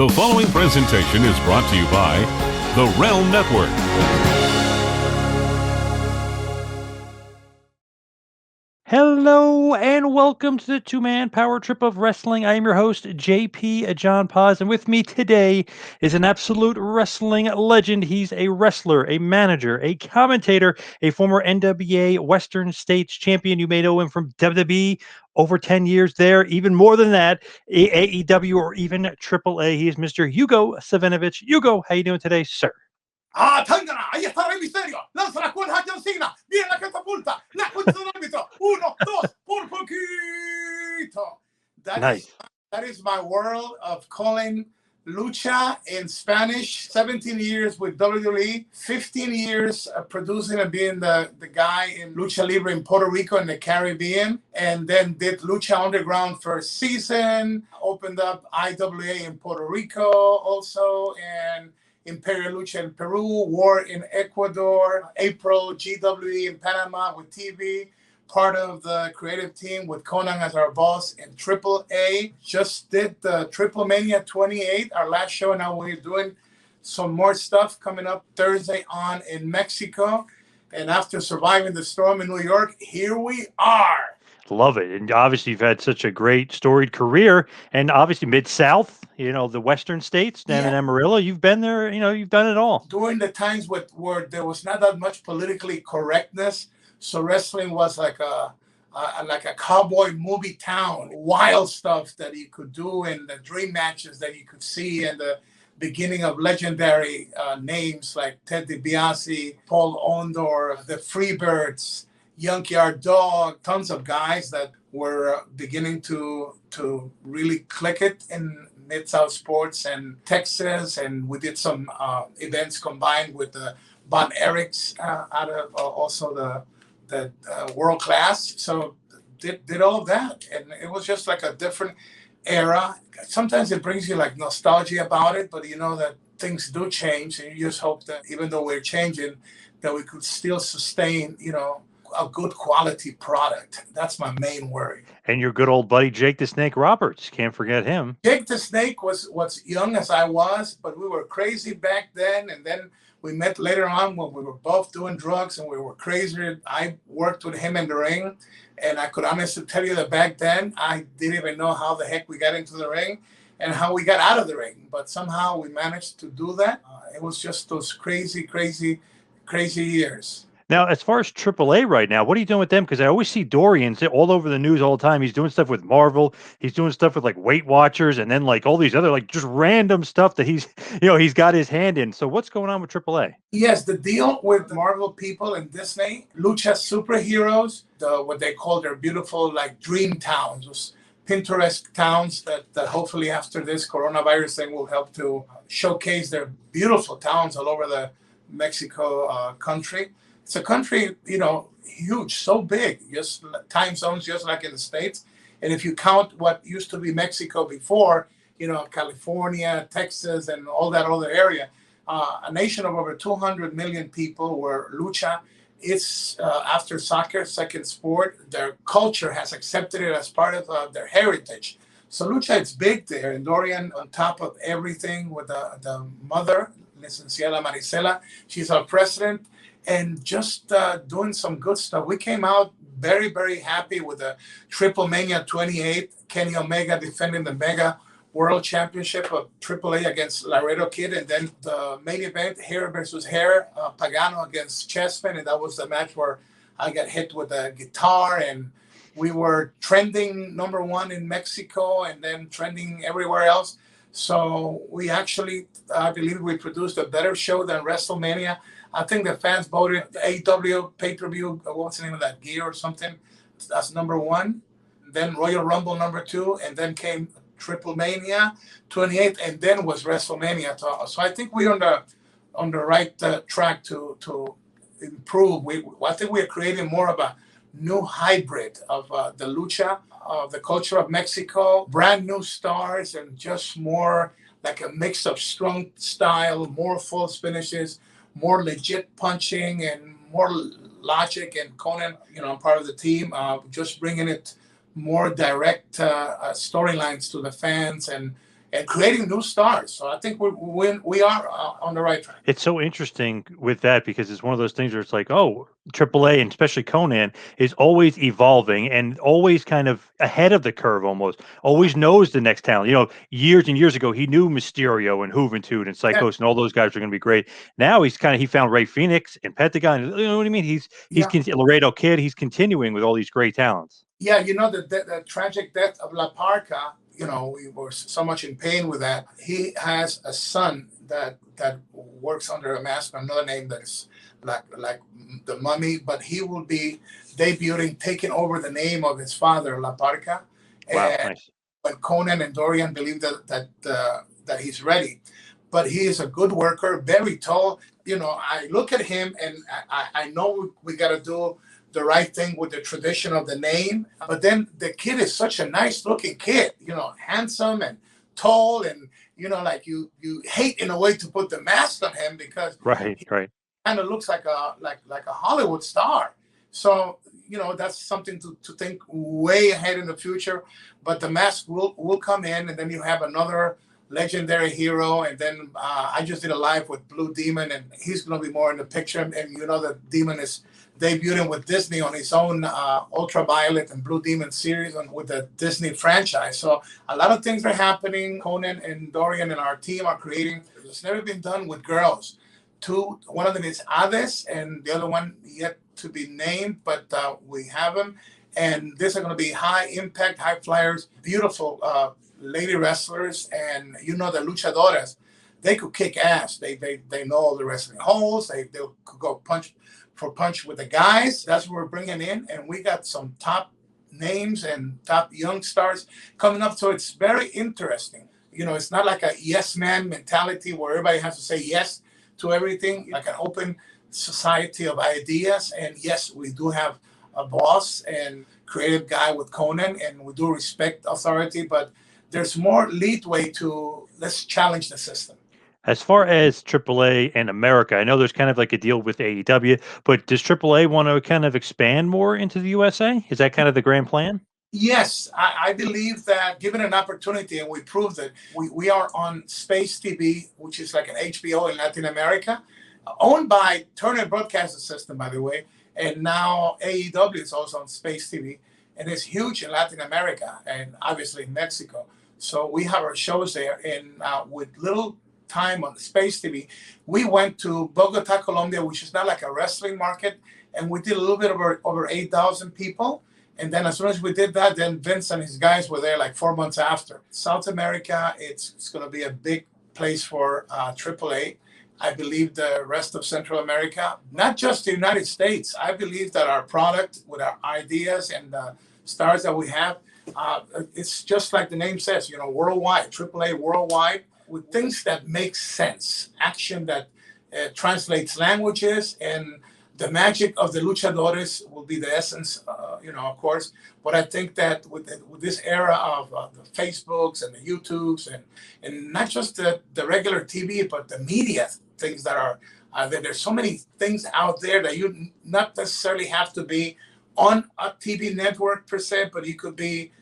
The following presentation is brought to you by the Realm Network. Hello and welcome to the two-man power trip of wrestling. I am your host, JP John Paz, and with me today is an absolute wrestling legend. He's a wrestler, a manager, a commentator, a former NWA Western States champion. You may know him from WWE, over 10 years there, even more than that, AEW or even AAA. He is Mr. Hugo Savinovich. Hugo, how you doing today, sir? Tangana, ahí está Rey Misterio, lanza la cuerda a John Cena, viene la catapulta, la cuenta del árbitro, 1, 2, por poquito. That is my world of calling lucha in Spanish. 17 years with WWE, 15 years producing and being the guy in Lucha Libre in Puerto Rico and the Caribbean, and then did Lucha Underground first season, opened up IWA in Puerto Rico also, and Imperial Lucha in Peru, War in Ecuador, April GWE in Panama with TV, part of the creative team with Conan as our boss in AAA. Just did the Triple Mania 28, our last show. Now we're doing some more stuff coming up Thursday on in Mexico. And after surviving the storm in New York, here we are. Love it. And obviously you've had such a great storied career, and obviously Mid-South, the Western states, down in Amarillo, you've been there, you've done it all. During the times where there was not that much politically correctness, so wrestling was like a cowboy movie town, wild stuff that you could do, and the dream matches that you could see, and the beginning of legendary names like Ted DiBiase, Paul Ondor, the Freebirds, Junkyard Dog, tons of guys that were beginning to really click it in Mid-South Sports and Texas. And we did some events combined with the Von Erichs out of also the World Class. So did all of that. And it was just like a different era. Sometimes it brings you like nostalgia about it, but you know that things do change. And you just hope that even though we're changing, that we could still sustain, a good quality product. That's my main worry. And your good old buddy Jake the Snake Roberts, can't forget him. Jake the Snake was young as I was, but we were crazy back then. And then we met later on when we were both doing drugs and we were crazy. I worked with him in the ring, and I could honestly tell you that back then I didn't even know how the heck we got into the ring and how we got out of the ring. But somehow we managed to do that. It was just those crazy years. Now, as far as AAA right now, what are you doing with them? Because I always see Dorian all over the news all the time. He's doing stuff with Marvel. He's doing stuff with like Weight Watchers, and then like all these other like just random stuff that he's got his hand in. So what's going on with AAA? Yes, the deal with Marvel people and Disney, lucha superheroes, what they call their beautiful like dream towns, those Pinterest towns that hopefully after this coronavirus thing will help to showcase their beautiful towns all over the Mexico country. It's a country, huge, so big, just time zones, just like in the States. And if you count what used to be Mexico before, California, Texas, and all that other area, a nation of over 200 million people where lucha, it's after soccer, second sport. Their culture has accepted it as part of their heritage. So lucha, it's big there. And Dorian, on top of everything, with the mother, Licenciada Marisela, she's our president. And just doing some good stuff. We came out very, very happy with the Triple Mania 28, Kenny Omega defending the Mega World Championship of AAA against Laredo Kid. And then the main event, hair versus hair, Pagano against Chessman. And that was the match where I got hit with a guitar. And we were trending #1 in Mexico and then trending everywhere else. So we actually, I believe we produced a better show than WrestleMania. I think the fans voted AEW pay-per-view, what's the name of that, gear or something? That's #1. Then Royal Rumble #2, and then came Triple Mania 28, and then was WrestleMania. So I think we're on the right track to improve. I think we're creating more of a new hybrid of the lucha, of the culture of Mexico, brand new stars, and just more like a mix of strong style, more false finishes, more legit punching, and more logic. And Conan, I'm part of the team, just bringing it more direct storylines to the fans, and and creating new stars. So I think we are on the right track. It's so interesting with that because it's one of those things where it's like, oh, AAA and especially Conan is always evolving and always kind of ahead of the curve almost, always knows the next talent. Years and years ago, he knew Mysterio and Juventud and Yeah, Psychos and all those guys are going to be great. Now he found Ray Phoenix and Pentagon. You know what I mean? yeah. Laredo Kid. He's continuing with all these great talents. Yeah, the tragic death of La Parca, we were so much in pain with that. He has a son that works under a mask, another name that's like the Mummy, but he will be debuting, taking over the name of his father, La Parca. Wow, And nice. when Conan and Dorian believe that he's ready, but he is a good worker, very tall. I look at him and I know we got to do the right thing with the tradition of the name. But then the kid is such a nice looking kid, handsome and tall, and like you hate in a way to put the mask on him because Right, he right. kind of looks like a Hollywood star. So that's something to think way ahead in the future. But the mask will come in, and then you have another legendary hero. And then I just did a live with Blue Demon, and he's going to be more in the picture. And the Demon is debuting with Disney on his own Ultraviolet and Blue Demon series with the Disney franchise. So a lot of things are happening. Conan and Dorian and our team are creating. It's never been done with girls. One of them is Hades, and the other one yet to be named, but we have them. And these are going to be high impact, high flyers, beautiful lady wrestlers, and the luchadoras. They could kick ass. They know all the wrestling holes. They could go punch for punch with the guys. That's what we're bringing in, and we got some top names and top young stars coming up. So it's very interesting. It's not like a yes man mentality where everybody has to say yes to everything, like an open society of ideas. And yes, we do have a boss and creative guy with Conan, and we do respect authority, but there's more leadway to let's challenge the system. As far as AAA and America, I know there's kind of like a deal with AEW, but does AAA want to kind of expand more into the USA? Is that kind of the grand plan? Yes, I believe that given an opportunity, and we proved it, we are on Space TV, which is like an HBO in Latin America, owned by Turner Broadcasting System, by the way. And now AEW is also on Space TV, and it's huge in Latin America and obviously in Mexico. So we have our shows there, and with little time on Space TV, we went to Bogota, Colombia, which is not like a wrestling market, and we did a little bit over 8,000 people. And then as soon as we did that, then Vince and his guys were there like 4 months after. South America, it's going to be a big place for AAA. I believe the rest of Central America, not just the United States. I believe that our product with our ideas and the stars that we have, it's just like the name says, worldwide, AAA worldwide, with things that make sense, action that translates languages, and the magic of the luchadores will be the essence, of course. But I think that with this era of the Facebooks and the YouTubes and not just the regular TV, but the media things that are there. There's so many things out there that you not necessarily have to be on a TV network per se, but you could be,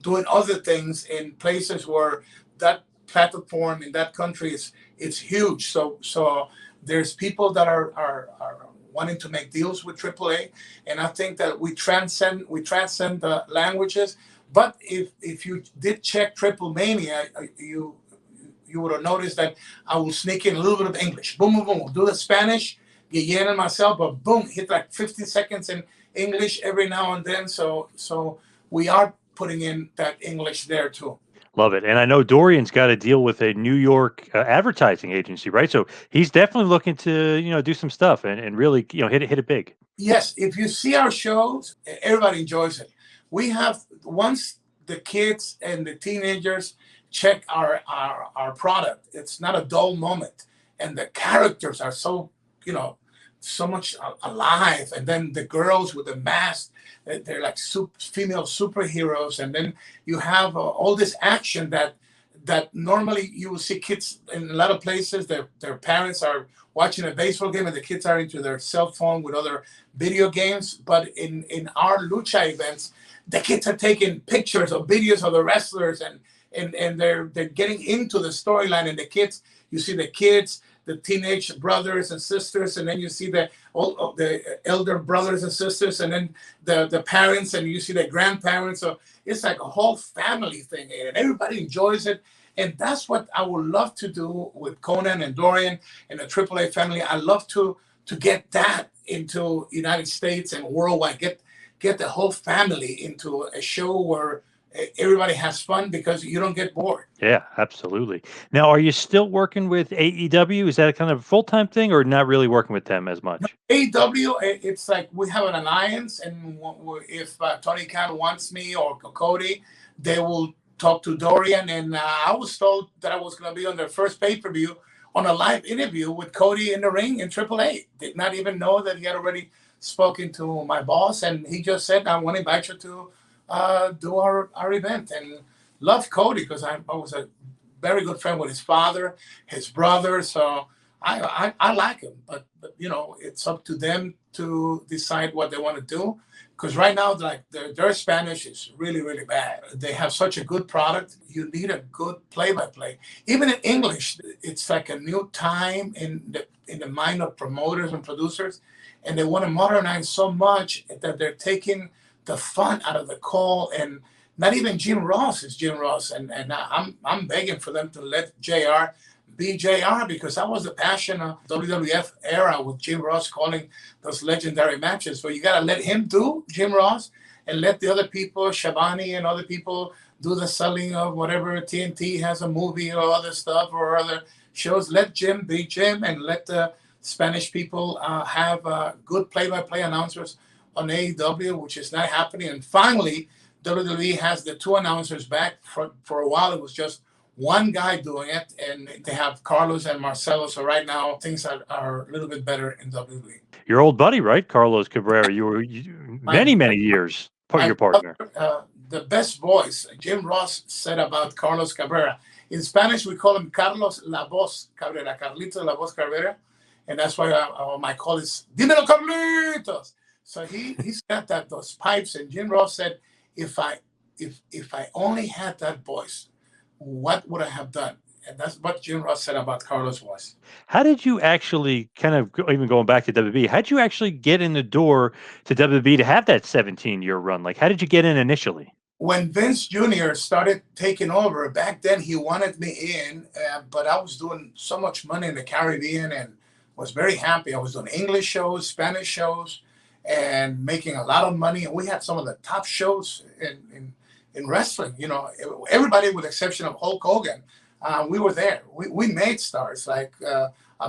doing other things in places where that platform in that country it's huge. So there's people that are wanting to make deals with AAA, and I think that we transcend the languages. But if you did check Triple Mania, you would have noticed that I will sneak in a little bit of English. Boom, boom, boom. Do the Spanish, Guillen and myself, but boom, hit like 15 seconds in English every now and then. So we are putting in that English there too. Love it. And I know Dorian's got to deal with a New York advertising agency, right? So he's definitely looking to, do some stuff and really, hit it big. Yes, if you see our shows, everybody enjoys it. We have, once the kids and the teenagers check our product, it's not a dull moment. And the characters are so, so much alive. And then the girls with the mask, they're like female superheroes. And then you have all this action that normally you will see kids in a lot of places. Their parents are watching a baseball game and the kids are into their cell phone with other video games. But in our lucha events, the kids are taking pictures or videos of the wrestlers, and and they're getting into the storyline, and the kids, you see the kids, the teenage brothers and sisters, and then you see all of the elder brothers and sisters, and then the parents, and you see the grandparents. So it's like a whole family thing, and everybody enjoys it. And that's what I would love to do with Conan and Dorian and the AAA family. I love to get that into United States and worldwide. Get the whole family into a show where everybody has fun because you don't get bored. Yeah, absolutely. Now, are you still working with AEW? Is that a kind of full-time thing or not really working with them as much? AEW, it's like we have an alliance, and if Tony Khan wants me or Cody, they will talk to Dorian. And I was told that I was going to be on their first pay-per-view on a live interview with Cody in the ring in AAA. Did not even know that he had already spoken to my boss, and he just said, I want to invite you to do our event. And love Cody because I was a very good friend with his father, his brother. So I like him, but it's up to them to decide what they want to do. Because right now, like their Spanish is really, really bad. They have such a good product. You need a good play-by-play. Even in English, it's like a new time in the mind of promoters and producers, and they want to modernize so much that they're taking the fun out of the call. And not even Jim Ross is Jim Ross, and I'm begging for them to let JR be JR, because that was the passion of WWF era with Jim Ross calling those legendary matches. So you got to let him do Jim Ross and let the other people, Shabani and other people, do the selling of whatever TNT has a movie or other stuff or other shows. Let Jim be Jim, and let the Spanish people have good play-by-play announcers on AEW, which is not happening. And finally, WWE has the two announcers back. For a while, it was just one guy doing it, and they have Carlos and Marcelo. So right now, things are a little bit better in WWE. Your old buddy, right? Carlos Cabrera. You were many years your partner. The best voice, Jim Ross said about Carlos Cabrera. In Spanish, we call him Carlos La Voz Cabrera, Carlito La Voz Cabrera. And that's why my call is, Dímelo Carlitos. So he's got those pipes. And Jim Ross said, if I only had that voice, what would I have done? And that's what Jim Ross said about Carlos was. How did you actually even going back to WB, how did you actually get in the door to WB to have that 17-year run? Like, how did you get in initially? When Vince Jr. started taking over, back then he wanted me in, but I was doing so much money in the Caribbean and was very happy. I was doing English shows, Spanish shows, and making a lot of money. And we had some of the top shows in wrestling. Everybody with the exception of Hulk Hogan, we were there. We made stars like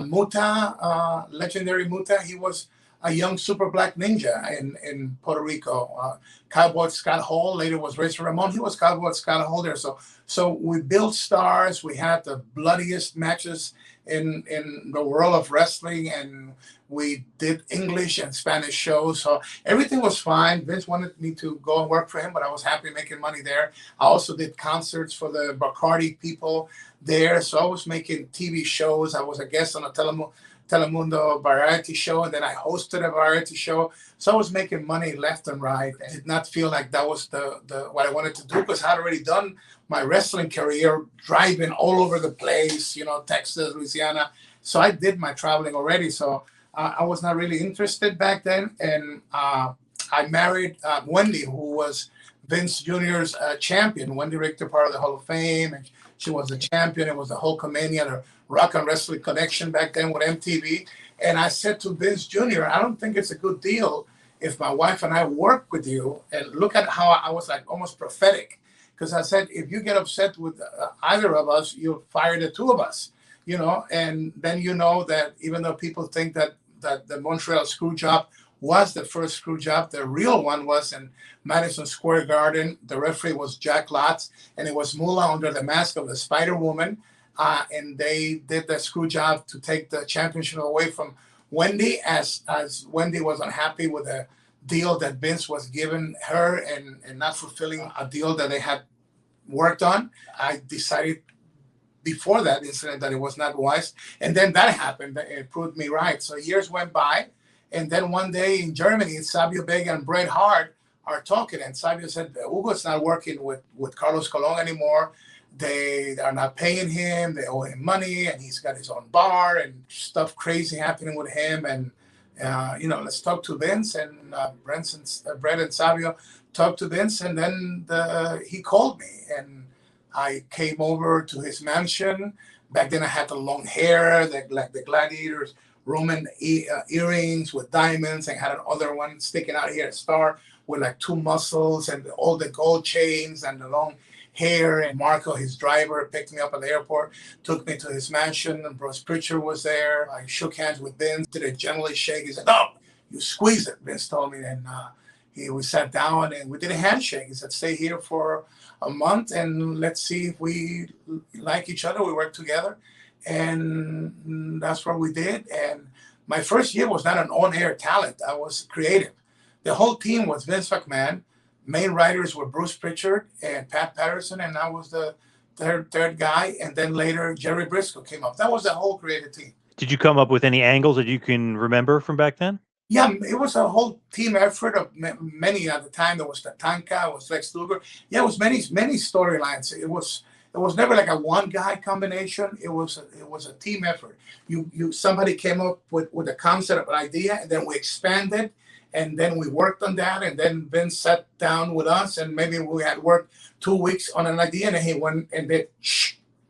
Muta, legendary Muta. He was a young super black ninja in Puerto Rico. Cowboy Scott Hall later was Razor Ramon. He was Cowboy Scott Hall there. So we built stars. We had the bloodiest matches in the world of wrestling, and we did English and Spanish shows. So everything was fine. Vince wanted me to go and work for him, but I was happy making money there. I also did concerts for the Bacardi people there. So I was making TV shows. I was a guest on a Telemundo variety show, and then I hosted a variety show. So I was making money left and right. I did not feel like that was the what I wanted to do, because I had already done my wrestling career driving all over the place, Texas, Louisiana. So I did my traveling already. So I was not really interested back then. And I married Wendy, who was Vince Jr.'s champion. Wendy Richter, part of the Hall of Fame, and she was the champion. It was the Hulkamania, the Rock and Wrestling Connection back then with MTV. And I said to Vince Jr., I don't think it's a good deal if my wife and I work with you. And look at how I was like almost prophetic, because I said, if you get upset with either of us, you'll fire the two of us, and then that even though people think that the Montreal screw job was the first screw job, the real one was in Madison Square Garden. The referee was Jack Lotz, and it was Moolah under the mask of the Spider Woman. And they did the screw job to take the championship away from Wendy, as Wendy was unhappy with the deal that Vince was giving her and not fulfilling a deal that they had worked on. I decided before that incident that it was not wise. And then that happened. It proved me right. So years went by. And then one day in Germany, Sabio Vega and Bret Hart are talking. And Sabio said, Hugo's not working with Carlos Colon anymore. They are not paying him. They owe him money, and he's got his own bar and stuff crazy happening with him. And let's talk to Vince. And Brett and Savio talked to Vince, and then he called me, and I came over to his mansion. Back then, I had the long hair, like the gladiators, Roman earrings with diamonds, and had another one sticking out here, a star with like two muscles, and all the gold chains and the long hair. And Marco, his driver, picked me up at the airport, took me to his mansion, and Bruce Pritchard was there. I shook hands with Vince, did a gently shake. He said, "No, you squeeze it," Vince told me. And we sat down and we did a handshake. He said, "Stay here for a month and let's see if we like each other." We worked together, and that's what we did. And my first year was not an on-air talent. I was creative. The whole team was Vince McMahon. Main writers were Bruce Pritchard and Pat Patterson, and I was the third guy. And then later, Jerry Briscoe came up. That was the whole creative team. Did you come up with any angles that you can remember from back then? Yeah, it was a whole team effort of many at the time. There was Tatanka, it was Lex Luger. Yeah, it was many storylines. It was never like a one guy combination. It was a team effort. Somebody came up with a concept, an idea, and then we expanded, and then we worked on that, and then Vince sat down with us, and maybe we had worked 2 weeks on an idea, and he went and did,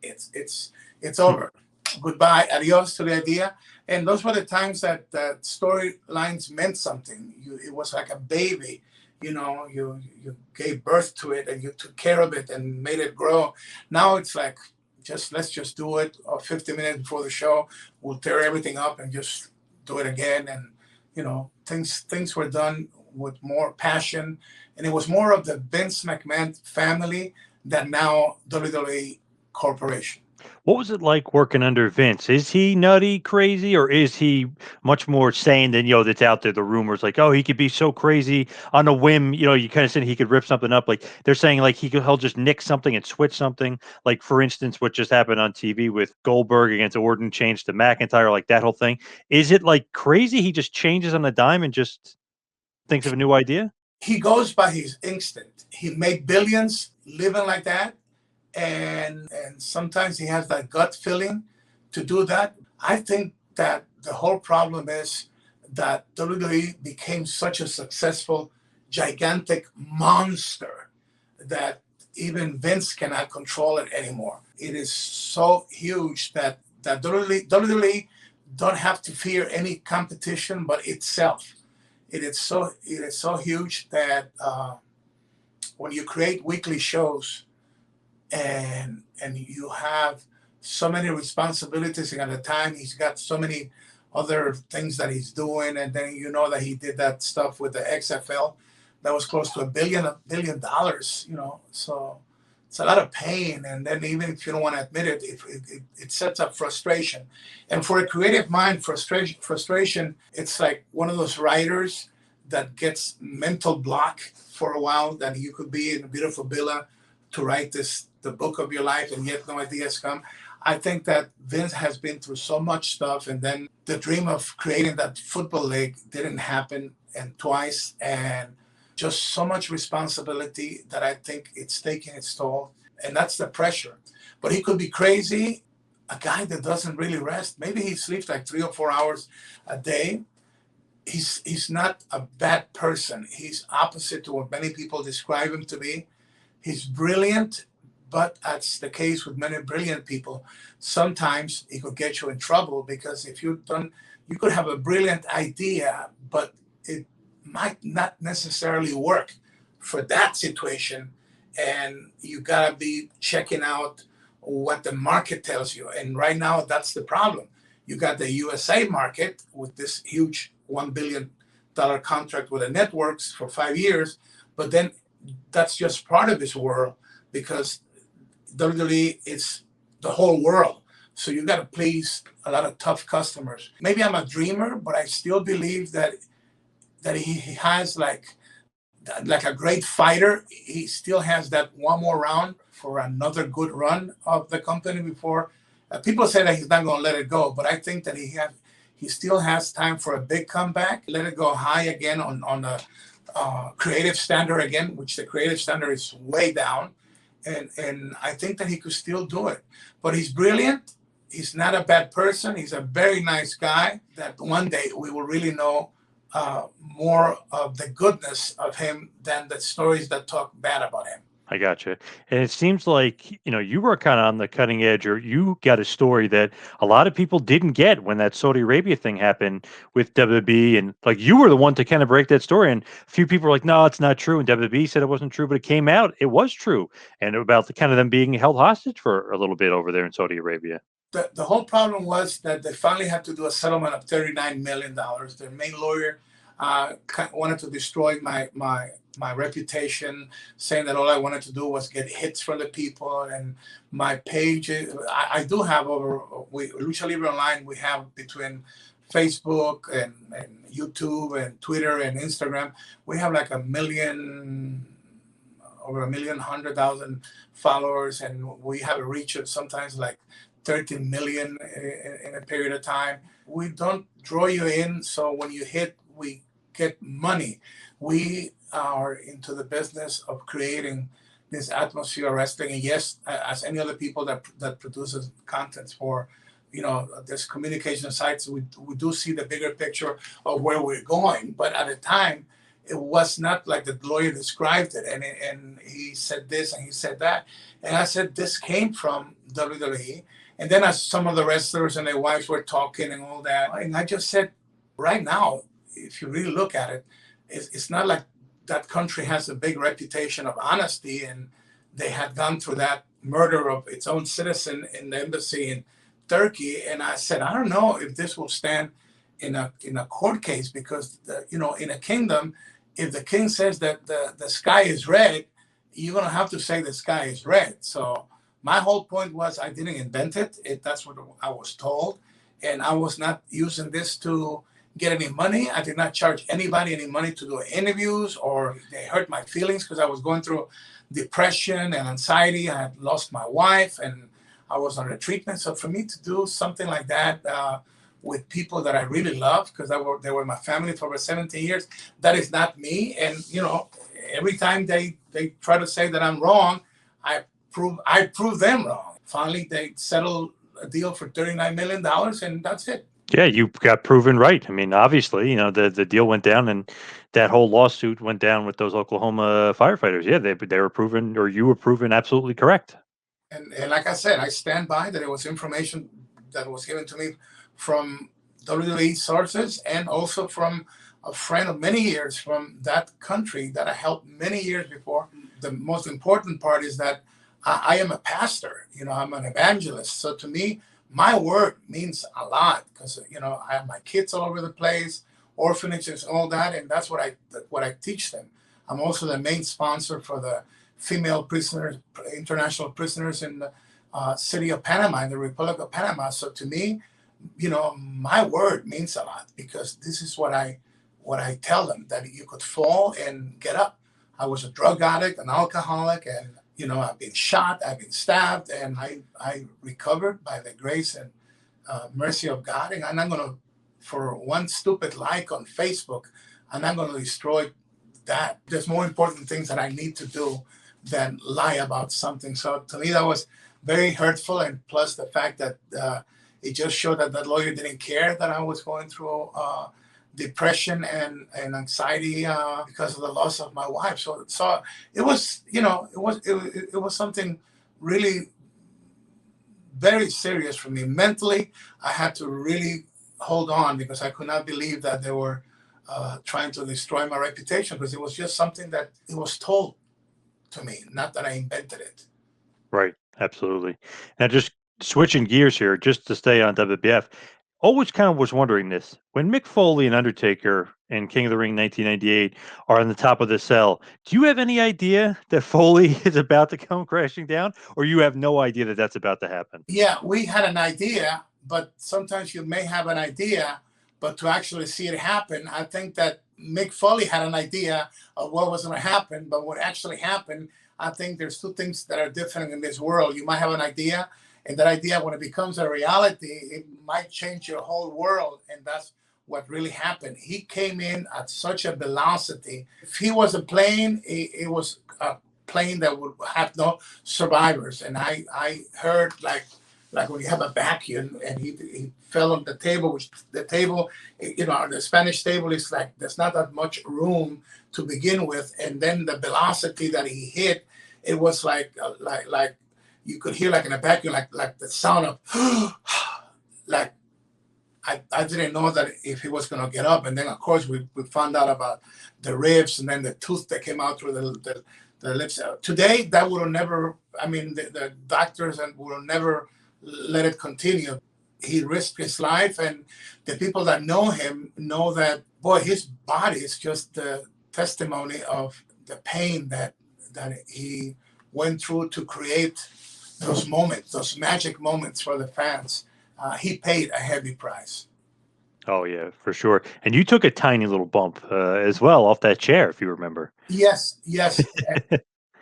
it's over. Goodbye, adios to the idea. And those were the times that storylines meant something. It was like a baby. You gave birth to it, and you took care of it and made it grow. Now it's like, let's just do it. 50 minutes before the show, we'll tear everything up and just do it again. And things were done with more passion, and it was more of the Vince McMahon family than now WWE Corporation. What was it like working under Vince? Is he nutty, crazy, or is he much more sane than, that's out there? The rumors like, oh, he could be so crazy on a whim. You kind of said he could rip something up. Like they're saying, like he'll just nick something and switch something. Like for instance, what just happened on TV with Goldberg against Orton, changed to McIntyre, like that whole thing. Is it like crazy? He just changes on a dime and just thinks of a new idea? He goes by his instinct. He made billions living like that. And sometimes he has that gut feeling to do that. I think that the whole problem is that WWE became such a successful, gigantic monster that even Vince cannot control it anymore. It is so huge that WWE don't have to fear any competition but itself. It is so huge that when you create weekly shows, and you have so many responsibilities, and at the time he's got so many other things that he's doing, and then that he did that stuff with the XFL that was close to $1 billion, so it's a lot of pain. And then even if you don't want to admit it, it sets up frustration. And for a creative mind, frustration, it's like one of those writers that gets mental block for a while, that you could be in a beautiful villa to write the book of your life, and yet no ideas come. I think that Vince has been through so much stuff, and then the dream of creating that football league didn't happen, and twice, and just so much responsibility that I think it's taking its toll, and that's the pressure. But he could be crazy, a guy that doesn't really rest. Maybe he sleeps like 3 or 4 hours a day. He's not a bad person. He's opposite to what many people describe him to be. He's brilliant, but that's the case with many brilliant people. Sometimes it could get you in trouble, because if you could have a brilliant idea, but it might not necessarily work for that situation. And you gotta be checking out what the market tells you. And right now, that's the problem. You got the USA market with this huge $1 billion contract with the networks for 5 years, but then that's just part of his world, because WWE is the whole world. So you got to please a lot of tough customers. Maybe I'm a dreamer, but I still believe that he has like a great fighter. He still has that one more round for another good run of the company before. People say that he's not going to let it go, but I think that he still has time for a big comeback. Let it go high again on the creative standard again, which the creative standard is way down, and I think that he could still do it. But he's brilliant. He's not a bad person. He's a very nice guy. That one day we will really know more of the goodness of him than the stories that talk bad about him. I gotcha. And it seems like, you were kind of on the cutting edge, or you got a story that a lot of people didn't get when that Saudi Arabia thing happened with WWE. And like you were the one to kind of break that story. And a few people were like, no, it's not true. And WWE said it wasn't true, but it came out, it was true. And about the kind of them being held hostage for a little bit over there in Saudi Arabia. The whole problem was that they finally had to do a settlement of $39 million. Their main lawyer wanted to destroy my reputation, saying that all I wanted to do was get hits from the people. And my page, I do have Lucha Libre Online, we have between Facebook and YouTube and Twitter and Instagram, we have like over 100,000 followers, and we have a reach of sometimes like 13 million in a period of time. We don't draw you in, so when you hit, we get money. We are into the business of creating this atmosphere of wrestling, and yes, as any other people that produces content for, this communication sites, we do see the bigger picture of where we're going. But at the time, it was not like the lawyer described it, and he said this and he said that, and I said this came from WWE. And then as some of the wrestlers and their wives were talking and all that, and I just said, right now, if you really look at it, it's not like that country has a big reputation of honesty, and they had gone through that murder of its own citizen in the embassy in Turkey. And I said, I don't know if this will stand in a court case, because in a kingdom, if the king says that the sky is red, you're gonna have to say the sky is red. So my whole point was I didn't invent it. That's what I was told. And I was not using this to get any money. I did not charge anybody any money to do interviews, or they hurt my feelings because I was going through depression and anxiety. I had lost my wife and I was under treatment. So for me to do something like that with people that I really love, because they were my family for over 17 years, that is not me. And, every time they try to say that I'm wrong, I prove them wrong. Finally, they settled a deal for $39 million, and that's it. Yeah, you got proven right. I mean, obviously, the deal went down, and that whole lawsuit went down with those Oklahoma firefighters. Yeah, they were proven, or you were proven absolutely correct. And like I said, I stand by that it was information that was given to me from WWE sources, and also from a friend of many years from that country that I helped many years before. The most important part is that I am a pastor, I'm an evangelist. So to me, my word means a lot, because, I have my kids all over the place, orphanages, all that. And that's what I teach them. I'm also the main sponsor for the female prisoners, international prisoners in the city of Panama, in the Republic of Panama. So to me, my word means a lot, because this is what I tell them, that you could fall and get up. I was a drug addict, an alcoholic, and I've been shot, I've been stabbed, and I recovered by the grace and mercy of God. And I'm not going to, for one stupid like on Facebook, I'm not going to destroy that. There's more important things that I need to do than lie about something. So to me, that was very hurtful. And plus the fact that it just showed that that lawyer didn't care that I was going through depression and anxiety because of the loss of my wife. So it was, it was something really very serious for me. Mentally, I had to really hold on, because I could not believe that they were trying to destroy my reputation, because it was just something that it was told to me, not that I invented it. Right. Absolutely. Now, just switching gears here, just to stay on WBF, always kind of was wondering this. When Mick Foley and Undertaker and King of the Ring 1998 are on the top of the cell, do you have any idea that Foley is about to come crashing down, or you have no idea that that's about to happen? Yeah, we had an idea, but sometimes you may have an idea, but to actually see it happen, I think that Mick Foley had an idea of what was going to happen, but what actually happened, I think there's two things that are different in this world. You might have an idea, and that idea, when it becomes a reality, it might change your whole world. And that's what really happened. He came in at such a velocity. If he was a plane, it was plane that would have no survivors. And I heard like when you have a vacuum, and he fell on the table, which the table, the Spanish table is like there's not that much room to begin with, and then the velocity that he hit, it was like you could hear like in a vacuum, like the sound of like I didn't know that if he was going to get up. And then, of course, we found out about the ribs and then the tooth that came out through the lips. Today, that would have never, I mean, the doctors would have never let it continue. He risked his life, and the people that know him know that, boy, his body is just the testimony of the pain that he went through to create those moments, those magic moments for the fans. He paid a heavy price. Oh yeah, for sure. And you took a tiny little bump as well off that chair, if you remember. Yes,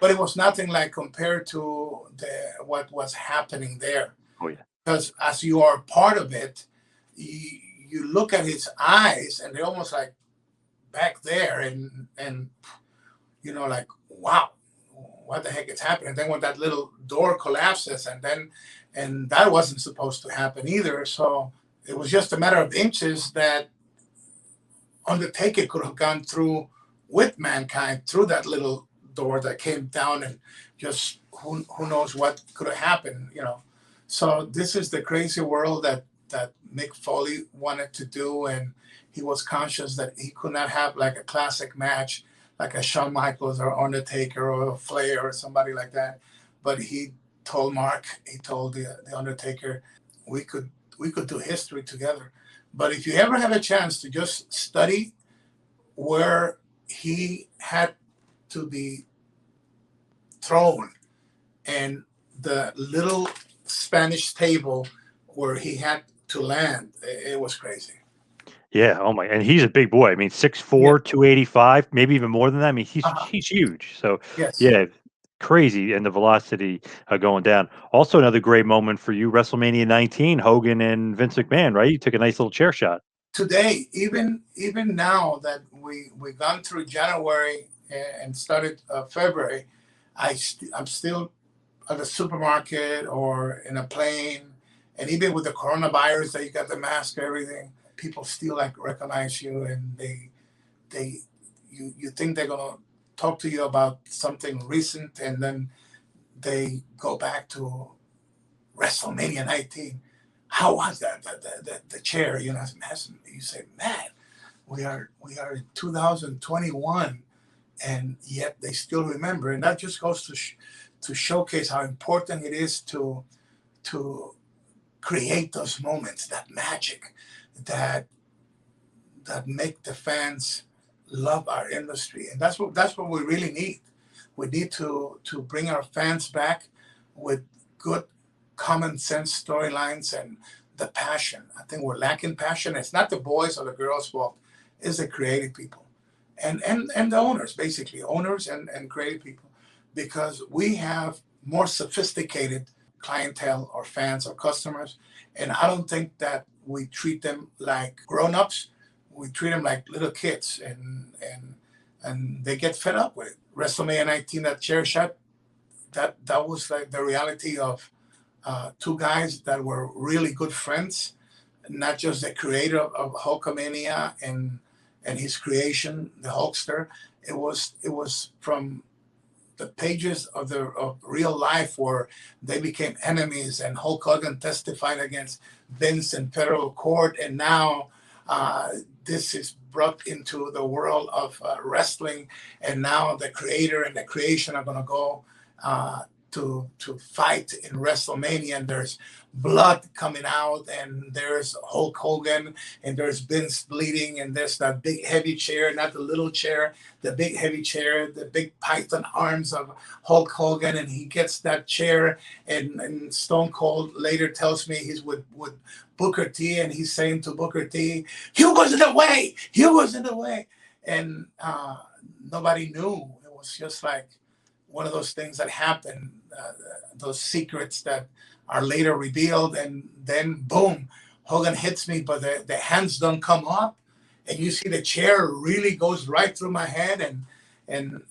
but it was nothing like compared to what was happening there. Oh yeah. Because as you are part of it, you look at his eyes, and they're almost like back there, and like, wow, what the heck is happening? And then when that little door collapses, and that wasn't supposed to happen either. So it was just a matter of inches that Undertaker could have gone through with Mankind through that little door that came down, and just who knows what could have happened, So this is the crazy world that Mick Foley wanted to do, and he was conscious that he could not have like a classic match like a Shawn Michaels or Undertaker or Flair or somebody like that. But he told the Undertaker, we could do history together. But if you ever have a chance to just study where he had to be thrown, and the little Spanish table where he had to land, it was crazy. Yeah. Oh my. And he's a big boy. I mean, 6'4", 285, maybe even more than that. I mean, he's huge. So Yes. yeah, crazy, and the velocity going down. Also, another great moment for you, WrestleMania 19, Hogan and Vince McMahon. Right? You took a nice little chair shot. Today, even now that we've gone through January and started February, I'm still at the supermarket or in a plane, and even with the coronavirus that you got the mask, everything, people still like recognize you, and you think they're gonna talk to you about something recent, and then they go back to WrestleMania 19. How was that? The chair, you say, man, we are in 2021, and yet they still remember, and that just goes to showcase how important it is to create those moments, that magic, that make the fans love our industry, and that's what we really need. We need to bring our fans back with good common sense storylines and the passion. I think we're lacking passion. It's not the boys or the girls' fault. It's the creative people and the owners, basically owners and creative people, because we have more sophisticated clientele or fans or customers, and I don't think that we treat them like grown-ups. We treat them like little kids, and they get fed up with it. WrestleMania 19, that chair shot, that was like the reality of two guys that were really good friends, not just the creator of Hulkamania and his creation, the Hulkster. It was from the pages of real life where they became enemies, and Hulk Hogan testified against Vince in federal court, and now this is brought into the world of wrestling, and now the creator and the creation are going to go to fight in WrestleMania, and there's blood coming out, and there's Hulk Hogan, and there's Vince bleeding, and there's that big heavy chair, not the little chair, the big heavy chair, the big python arms of Hulk Hogan, and he gets that chair, and Stone Cold later tells me he's with Booker T, and he's saying to Booker T, Hugo's in the way, Hugo's in the way, and nobody knew. It was just like one of those things that happen, those secrets that are later revealed, and then boom, Hogan hits me, but the hands don't come up, and you see the chair really goes right through my head, And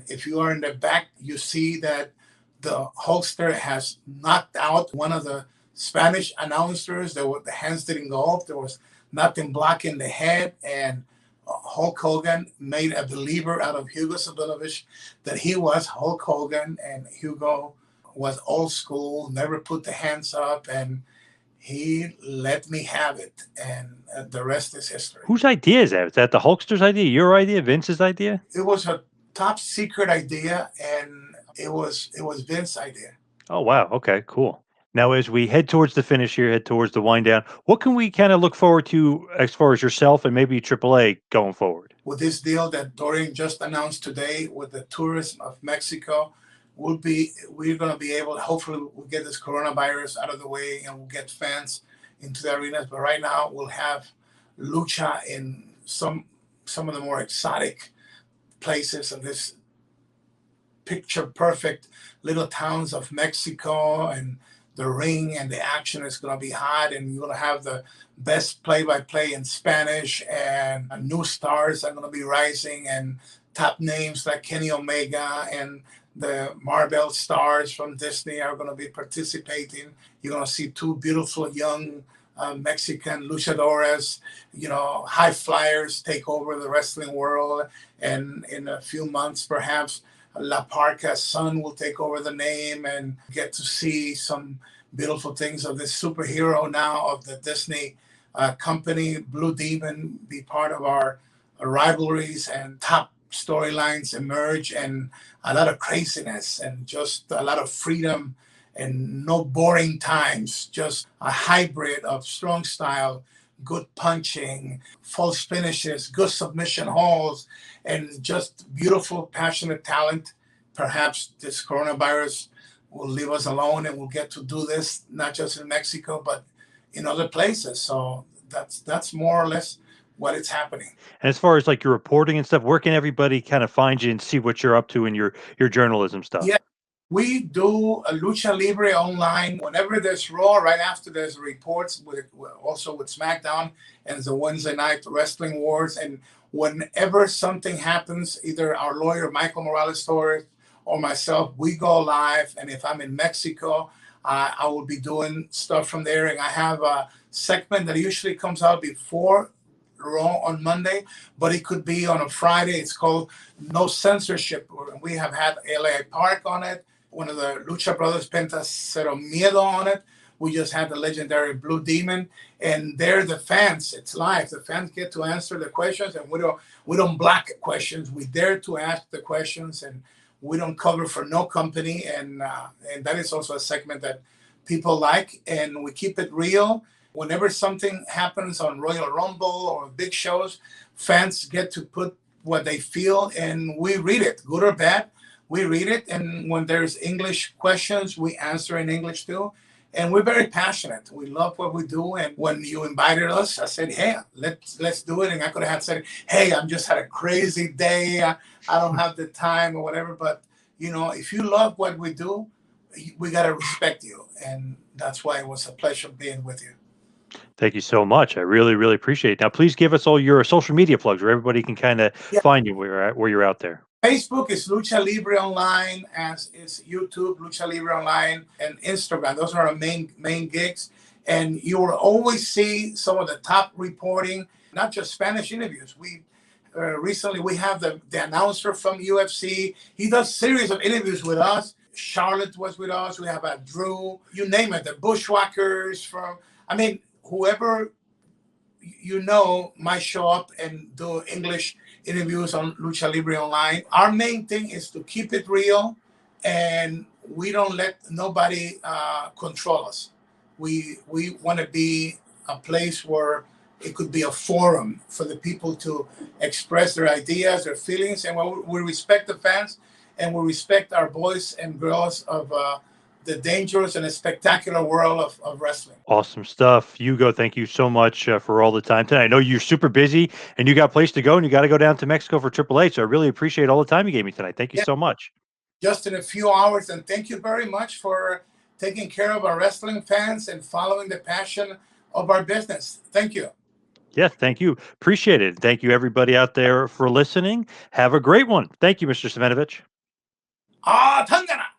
if you are in the back, you see that the Hulkster has knocked out one of the Spanish announcers. The hands didn't go up. There was nothing blocking the head, and Hulk Hogan made a believer out of Hugo Savinovich that he was Hulk Hogan, and Hugo was old school, never put the hands up, and he let me have it, and the rest is history. Whose idea is that? Is that the Hulkster's idea? Your idea? Vince's idea? It was a top secret idea, and it was Vince's idea. Oh, wow. Okay, cool. Now, as we head towards the finish here, head towards the wind down, what can we kind of look forward to as far as yourself and maybe AAA going forward? With this deal that Dorian just announced today with the tourism of Mexico, we're going to be able, hopefully we'll get this coronavirus out of the way and we'll get fans into the arenas. But right now we'll have lucha in some of the more exotic places of this picture perfect little towns of Mexico, and the ring and the action is going to be hot, and you're going to have the best play-by-play in Spanish, and new stars are going to be rising, and top names like Kenny Omega and the Marvel stars from Disney are going to be participating. You're going to see two beautiful young Mexican luchadores, high flyers take over the wrestling world, and in a few months perhaps La Parca's son will take over the name, and get to see some beautiful things of this superhero now of the Disney company, Blue Demon, be part of our rivalries, and top storylines emerge, and a lot of craziness and just a lot of freedom and no boring times, just a hybrid of strong style, good punching, false finishes, good submission holds, and just beautiful, passionate talent. Perhaps this coronavirus will leave us alone and we'll get to do this not just in Mexico, but in other places. So that's more or less what is happening. And as far as like your reporting and stuff, where can everybody kind of find you and see what you're up to in your journalism stuff? Yeah, we do a Lucha Libre online whenever there's Raw, right after there's reports, also with SmackDown and the Wednesday night Wrestling Wars. And whenever something happens, either our lawyer, Michael Morales Torres, or myself, we go live. And if I'm in Mexico, I will be doing stuff from there. And I have a segment that usually comes out before Raw on Monday, but it could be on a Friday. It's called No Censorship. We have had LA Park on it, one of the Lucha Brothers, Penta Cero Miedo on it. We just had the legendary Blue Demon, and they're the fans. It's live. The fans get to answer the questions, and we don't block questions. We dare to ask the questions, and we don't cover for no company. And that is also a segment that people like, and we keep it real. Whenever something happens on Royal Rumble or big shows, fans get to put what they feel, and we read it, good or bad. We read it, and when there's English questions, we answer in English too. And we're very passionate. We love what we do. And when you invited us, I said, "Hey, let's do it." And I could have said, "Hey, I'm just had a crazy day. I don't have the time or whatever." But if you love what we do, we gotta respect you, and that's why it was a pleasure being with you. Thank you so much. I really, really appreciate it. Now, please give us all your social media plugs where everybody can kind of Yeah. find you where you're out there. Facebook is Lucha Libre Online, as is YouTube, Lucha Libre Online, and Instagram. Those are our main gigs. And you will always see some of the top reporting, not just Spanish interviews. We recently we have the announcer from UFC. He does series of interviews with us. Charlotte was with us. We have Drew, you name it, the Bushwhackers whoever might show up and do English interviews on Lucha Libre Online. Our main thing is to keep it real, and we don't let nobody control us. We want to be a place where it could be a forum for the people to express their ideas, their feelings, and we respect the fans, and we respect our boys and girls of the dangerous and spectacular world of wrestling. Awesome stuff. Hugo, thank you so much for all the time tonight. I know you're super busy and you got a place to go and you got to go down to Mexico for AAA. So I really appreciate all the time you gave me tonight. Thank you so much. Just in a few hours. And thank you very much for taking care of our wrestling fans and following the passion of our business. Thank you. Yes, thank you. Appreciate it. Thank you, everybody out there, for listening. Have a great one. Thank you, Mr. Savinovich. 아, 던져라!